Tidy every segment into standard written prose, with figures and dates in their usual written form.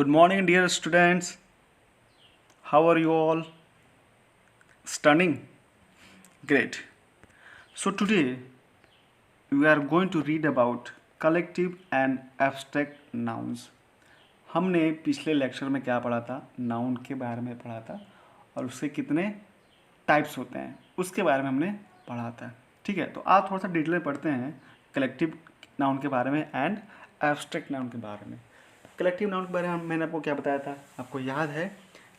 Good morning, dear students. How are you all? Stunning? Great. So, today we are going to read about collective and abstract nouns. हमने पिछले lecture में क्या पढ़ा था? Noun के बारे में पढ़ा था और उसके कितने टाइप्स होते हैं उसके बारे में हमने पढ़ा था. ठीक है, तो आप थोड़ा सा डिटेल में पढ़ते हैं कलेक्टिव नाउन के बारे में एंड एब्स्ट्रैक्ट नाउन के बारे में. कलेक्टिव नाउन के बारे में मैंने आपको क्या बताया था? आपको याद है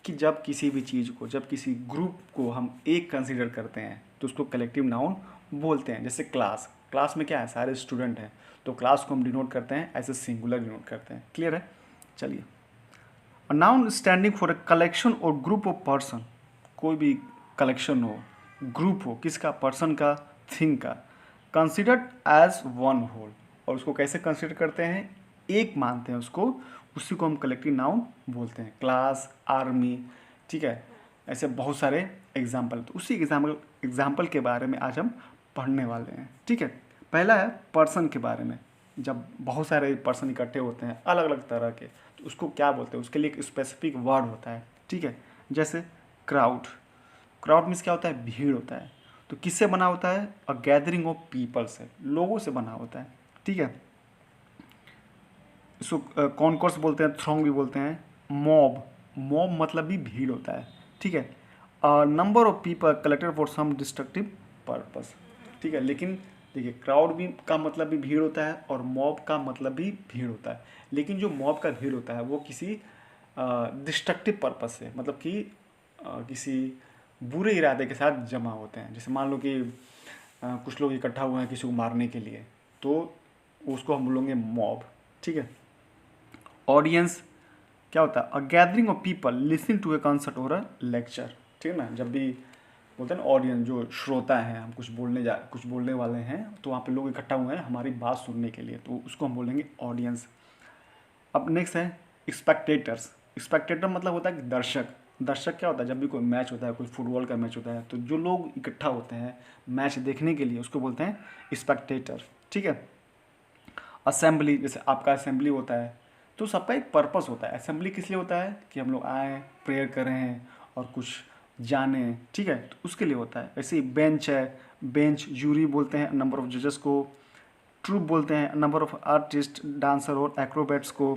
कि जब किसी भी चीज़ को, जब किसी ग्रुप को हम एक कंसीडर करते हैं तो उसको कलेक्टिव नाउन बोलते हैं. जैसे क्लास, क्लास में क्या है? सारे स्टूडेंट हैं, तो क्लास को हम डिनोट करते हैं ऐसे सिंगुलर डिनोट करते हैं. क्लियर है? चलिए. A noun standing for a collection और ग्रुप ऑफ पर्सन. कोई भी कलेक्शन हो, ग्रुप हो, किसका? पर्सन का, थिंग का. Considered as one whole. और उसको कैसे कंसिडर करते हैं? एक मानते हैं उसको, उसी को हम कलेक्टिव नाउन बोलते हैं. क्लास, आर्मी, ठीक है, ऐसे बहुत सारे एग्जाम्पल. तो उसी एग्जाम्पल के बारे में आज हम पढ़ने वाले हैं. ठीक है, पहला है पर्सन के बारे में. जब बहुत सारे पर्सन इकट्ठे होते हैं अलग अलग तरह के, तो उसको क्या बोलते हैं? उसके लिए एक स्पेसिफिक वर्ड होता है. ठीक है, जैसे क्राउड. क्राउड मीन्स क्या होता है? भीड़ होता है. तो किससे बना होता है? अ गैदरिंग ऑफ पीपल से, लोगों से बना होता है. ठीक है, इसको कॉन्कोर्स बोलते हैं, थ्रोंग भी बोलते हैं. मॉब, मॉब मतलब भी भीड़ होता है. ठीक है, number of people collected for some destructive purpose. ठीक है, लेकिन देखिए क्राउड भी का मतलब भी भीड़ होता है और मॉब का मतलब भी भीड़ होता है. लेकिन जो मॉब का भीड़ होता है वो किसी डिस्ट्रक्टिव पर्पस से, मतलब कि किसी बुरे इरादे के साथ जमा होते हैं. जैसे मान लो कि कुछ लोग इकट्ठा हुए हैं किसी को मारने के लिए, तो उसको हम बोलेंगे मॉब. ठीक है, ऑडियंस क्या होता है? A gathering of people listening to a concert और अ लेक्चर. ठीक है ना, जब भी बोलते हैं ना ऑडियंस, जो श्रोता है, हम कुछ बोलने वाले हैं तो वहाँ पे लोग इकट्ठा हुए हैं हमारी बात सुनने के लिए, तो उसको हम बोलेंगे ऑडियंस. अब नेक्स्ट है स्पेक्टेटर्स. स्पेक्टेटर मतलब होता है कि दर्शक. दर्शक क्या होता है? जब भी कोई मैच होता है, कोई फुटबॉल का मैच होता है, तो जो लोग इकट्ठा होते हैं मैच देखने के लिए उसको बोलते हैं स्पेक्टेटर. ठीक है, असेंबली, जैसे आपका असेंबली होता है तो सबका एक पर्पस होता है. असेंबली किस लिए होता है? कि हम लोग आए, प्रेयर करें और कुछ जाने. ठीक है, तो उसके लिए होता है. ऐसे ही बेंच है, बेंच जूरी बोलते हैं नंबर ऑफ जजेस को. ट्रूप बोलते हैं नंबर ऑफ आर्टिस्ट, डांसर और एक्रोबैट्स को.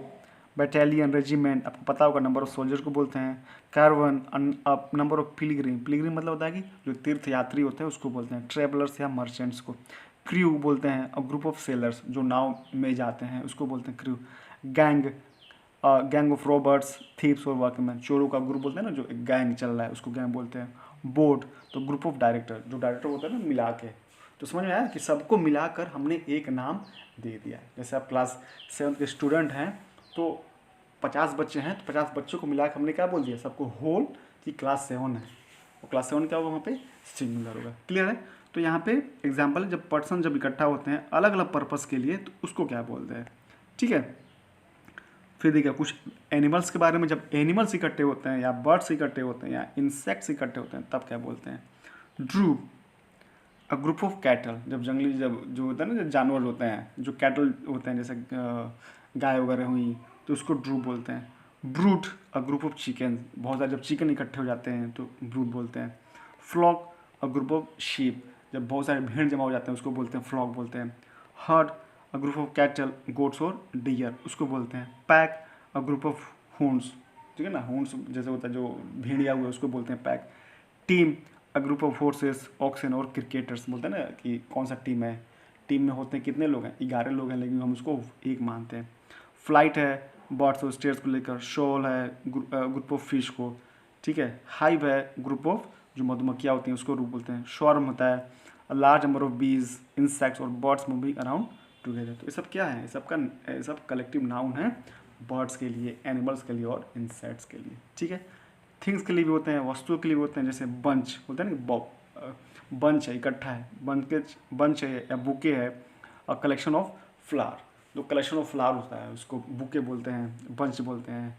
बटालियन, रेजिमेंट, आपको पता होगा नंबर ऑफ सोल्जर को बोलते हैं. Carbon, number of Pilgrim. Pilgrim मतलब होता है कि जो तीर्थ यात्री होते हैं उसको बोलते हैं. ट्रेवलर्स या मर्चेंट्स को. क्रू बोलते हैं. और ग्रुप ऑफ सेलर्स जो नाव में जाते हैं उसको बोलते हैं crew. Gang, gang of Roberts, thieves और वर्कमैन. चोरों का ग्रुप बोलते हैं ना, जो एक गैंग चल रहा है उसको गैंग बोलते हैं. बोर्ड, तो ग्रुप ऑफ डायरेक्टर, जो डायरेक्टर होता है ना मिला के. तो समझ में आया कि सबको मिलाकर हमने एक नाम दे दिया. जैसे आप क्लास 7 के स्टूडेंट हैं तो 50 बच्चे हैं, तो 50 बच्चों को मिलाकर हमने क्या बोल दिया? सबको होल, कि क्लास 7 है. और क्लास 7 क्या होगा? वहाँ पे सिंगुलर होगा. क्लियर है? तो यहाँ पे एग्जाम्पल, जब पर्सन जब इकट्ठा होते हैं अलग अलग पर्पस के लिए तो उसको क्या बोलते हैं. ठीक है, फिर देखिए कुछ एनिमल्स के बारे में. जब एनिमल्स इकट्ठे होते हैं या बर्ड्स इकट्ठे होते हैं या इंसेक्ट्स इकट्ठे होते हैं तब क्या बोलते हैं? Drupe, a group of cattle. जब जंगली, जब जो होता है ना, जो जानवर होते हैं, जो कैटल होते हैं, जैसे गाय वगैरह हुई, तो उसको ड्रूप बोलते हैं. Brute, a group of chicken. बहुत सारे जब चिकन इकट्ठे हो जाते हैं तो ब्रूट बोलते हैं. Flock, a group of sheep. जब बहुत सारे भेड़ जमा हो जाते हैं उसको बोलते हैं फ्लॉक बोलते हैं. Herd, a group of cattle, goats और डियर, उसको बोलते हैं. Pack, a group of hounds. ठीक है ना, हूंड्स जैसे होता है जो भेड़िया हुआ उसको बोलते हैं pack. Team, a group of forces, oxen और क्रिकेटर्स. बोलते हैं ना कि कौन सा टीम है. टीम में होते हैं कितने लोग हैं? 11 लोग हैं, लेकिन हम उसको एक मानते हैं. फ्लाइट है बर्ड्स और स्टेयर्स को लेकर. शॉल है ग्रुप ऑफ फिश को. ठीक है, हाइव है ग्रुप ऑफ जो मधुमक्खियाँ होती हैं उसको ग्रुप बोलते हैं. स्वॉर्म होता है लार्ज नंबर ऑफ बीज, इंसेक्ट्स और बर्ड्स मूविंग अराउंड टुगेदर. तो ये सब क्या है? ये सब कलेक्टिव नाउन है बर्ड्स के लिए, एनिमल्स के लिए और इंसेक्ट्स के लिए. ठीक है, थिंग्स के लिए भी होते हैं, वस्तुओं के लिए भी होते हैं. जैसे बंच होता है ना, बंच है, इकट्ठा है. बंच है या बुके है, अ कलेक्शन ऑफ फ्लावर. जो कलेक्शन ऑफ फ्लावर होता है उसको बुके बोलते हैं, बंच बोलते हैं.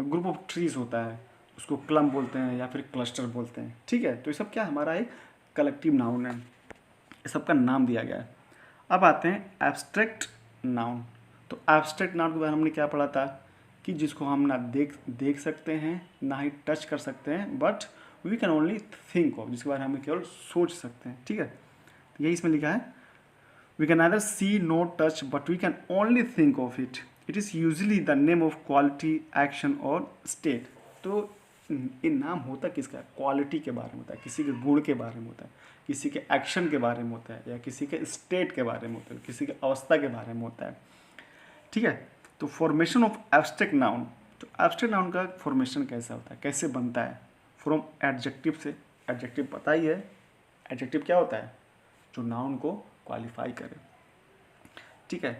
ग्रुप ऑफ ट्रीज होता है उसको क्लम बोलते हैं या फिर क्लस्टर बोलते हैं. ठीक है, तो ये सब क्या हमारा एक कलेक्टिव नाउन है, ये सबका नाम दिया गया है. अब आते हैं एब्स्ट्रैक्ट नाउन. तो एब्स्ट्रैक्ट नाउन के बारे में हमने क्या पढ़ा था? कि जिसको हम ना देख सकते हैं, ना ही टच कर सकते हैं, but we can only think of, जिसके बारे में हम केवल सोच सकते हैं। ठीक है, तो यही इसमें लिखा है, we can either see no touch but we can only think of it. It is usually the name of quality, action और स्टेट। तो ये नाम होता किसका? क्वालिटी के बारे में होता है, किसी के गुण के बारे में होता है, किसी के एक्शन के बारे में होता है, या किसी के स्टेट के बारे में होता है, किसी के अवस्था के बारे में होता है। ठीक है, तो फॉर्मेशन ऑफ एब्स्ट्रैक्ट नाउन, तो एब्स्ट्रैक्ट नाउन का फॉर्मेशन कैसा होता है, कैसे बनता है? फ्रॉम एडजेक्टिव से। एडजेक्टिव पता ही है, एडजेक्टिव क्या होता है? जो नाउन को क्वालिफाई करे। ठीक है,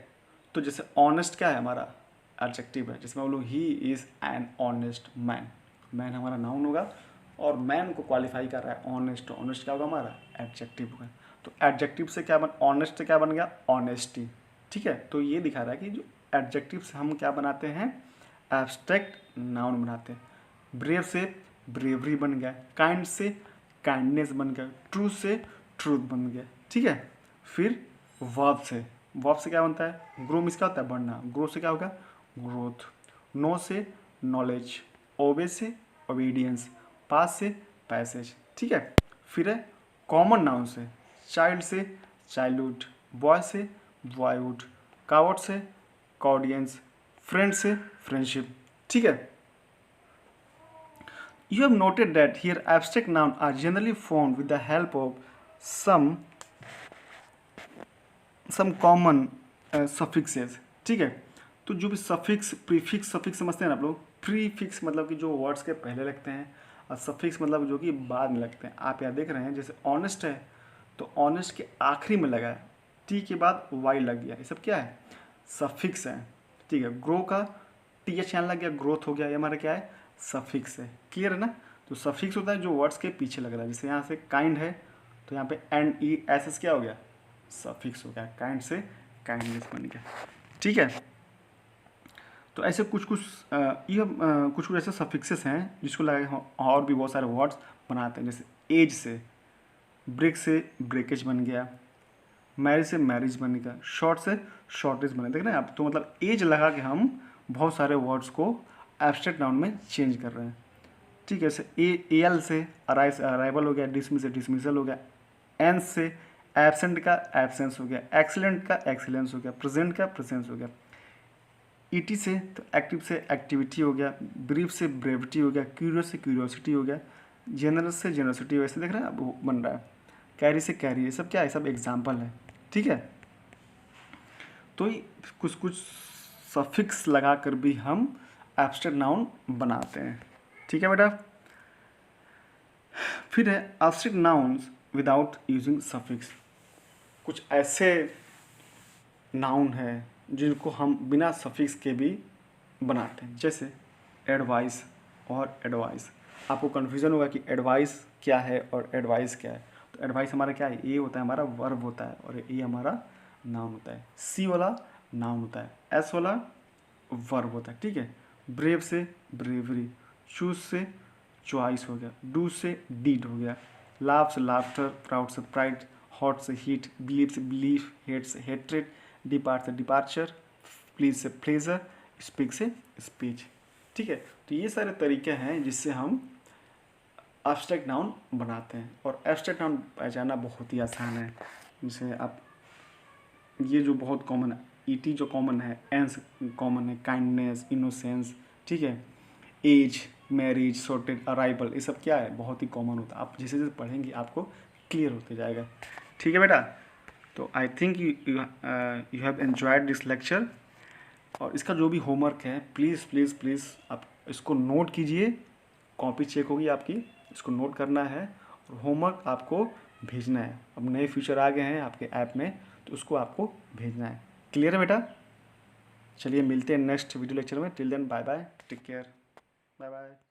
तो जैसे ऑनेस्ट क्या है हमारा? एडजेक्टिव है। जिसमें हम लोग he is an honest man, man हमारा नाउन होगा, और मैन को क्वालिफाई कर रहा है ऑनेस्ट, ऑनेस्ट क्या होगा हमारा? एडजेक्टिव होगा। तो एडजेक्टिव से क्या ऑनेस्ट से क्या बन गया? ऑनेस्टी। ठीक है, तो ये दिखा रहा है कि जो एडजेक्टिव से हम क्या बनाते हैं? एब्स्ट्रैक्ट नाउन बनाते हैं। ब्रेव से ब्रेवरी बन गया, काइंड से काइंडनेस बन गया, ट्रूथ से ट्रूथ बन गया। ठीक है, फिर वर्ब से क्या बनता है? ग्रो में क्या होता है? बढ़ना। ग्रो से क्या होगा? ग्रोथ। नो से नॉलेज, ओबे से ओबीडियंस, पास से पैसेज। ठीक है, फिर है कॉमन नाउन से, चाइल्ड से चाइल्डहुड, बॉय से बॉयहुड, कावर्ड से कॉर्डियंस, फ्रेंड से फ्रेंडशिप। ठीक है, you have noted that here abstract nouns are generally formed with the help of some common suffixes। ठीक है, तो जो भी सफिक्स, प्रीफिक्स, सफिक्स समझते हैं ना आप लोग? प्रीफिक्स मतलब कि जो वर्ड्स के पहले लगते हैं, और सफिक्स मतलब जो कि बाद में लगते हैं। आप यहाँ देख रहे हैं, जैसे ऑनेस्ट है तो ऑनेस्ट के आखिरी में लगा है, टी के बाद वाई लग गया, ये सब क्या है? सफिक्स है। ठीक है, ग्रो का टी एच यहाँ लग गया, ग्रोथ हो गया, ये हमारा क्या है? सफिक्स है। क्लियर है ना? तो सफिक्स होता है जो वर्ड्स के पीछे लग रहा है। जैसे यहाँ से काइंड है तो यहाँ पे एन ई एस एस क्या हो गया? सफिक्स हो गया, काइंड से काइंडनेस बन गया। ठीक है, तो ऐसे कुछ कुछ ऐसे सफिक्सेस हैं जिसको लगा के और भी बहुत सारे वर्ड्स बनाते हैं। जैसे एज से ब्रेक से ब्रेकेज बन गया, मैरिज से मैरिज बन गया, शॉर्ट से शॉर्टेज बन गया। देख रहे हैं आप? तो मतलब एज लगा के हम बहुत सारे वर्ड्स को एब्स्ट्रैक्ट नाउन में चेंज कर रहे हैं। ठीक है, जैसे एल से अराइवल हो गया, डिसमिस से डिसमिसल हो गया, एन से एब्सेंट का एब्सेंस हो गया, एक्सीलेंट का एक्सीलेंस हो गया, प्रेजेंट का प्रेजेंस हो गया, ईटी से तो एक्टिव से एक्टिविटी हो गया, ब्रीफ से ब्रेविटी हो गया, क्यूरियस से क्यूरियोसिटी हो गया, जेनरस से जेनरसिटी हो गया। ऐसे देख रहे हैं अब बन रहा है। कैरी से कैरी, ये सब क्या है? सब एग्जाम्पल है। ठीक है, तो ये कुछ कुछ सफिक्स लगा कर भी हम एब्स्ट्रैक्ट नाउन बनाते हैं। ठीक है बेटा, फिर है abstract nouns without using suffix. कुछ ऐसे नाउन है जिनको हम बिना सफिक्स के भी बनाते हैं, जैसे एडवाइस और एडवाइस। आपको कन्फ्यूजन होगा कि एडवाइस क्या है और एडवाइस क्या है। तो एडवाइस हमारा क्या है? ए होता है हमारा वर्ब होता है, और ए हमारा नाउन होता है। सी वाला नाउन होता है, एस वाला वर्ब होता है। ठीक है, ब्रेव से ब्रेवरी, चूज से चॉइस हो गया, डू से डीड हो गया, लाफ से लाफ्टर, प्राउड से प्राइड, हॉट से हीट, बिलीव से बिलीफ, हेट से हेट्रेड, डिपार्ट से डिपार्चर, प्लीज से प्लेजर, स्पीक से स्पीच। ठीक है, तो ये सारे तरीके हैं जिससे हम एब्स्ट्रैक्ट नाउन बनाते हैं। और एब्स्ट्रैक्ट नाउन पहचानना बहुत ही आसान है। जैसे आप ये जो बहुत कॉमन है, ईटी जो कॉमन है, एंस कॉमन है, काइंडनेस, इनोसेंस। ठीक है, एज, मैरिज, सॉर्टेड, अराइवल, ये सब क्या है? बहुत ही कॉमन होता है। आप जैसे जैसे पढ़ेंगे आपको क्लियर होते जाएगा। ठीक है बेटा, तो I think you have enjoyed this lecture. और इसका जो भी होमवर्क है, प्लीज़ प्लीज़ प्लीज़ आप इसको नोट कीजिए। कॉपी चेक होगी आपकी, इसको नोट करना है और होमवर्क आपको भेजना है। अब नए फीचर आ गए हैं आपके ऐप में, तो उसको आपको भेजना है। क्लियर है बेटा? चलिए मिलते हैं नेक्स्ट वीडियो लेक्चर में। Till then bye bye, take care, bye bye.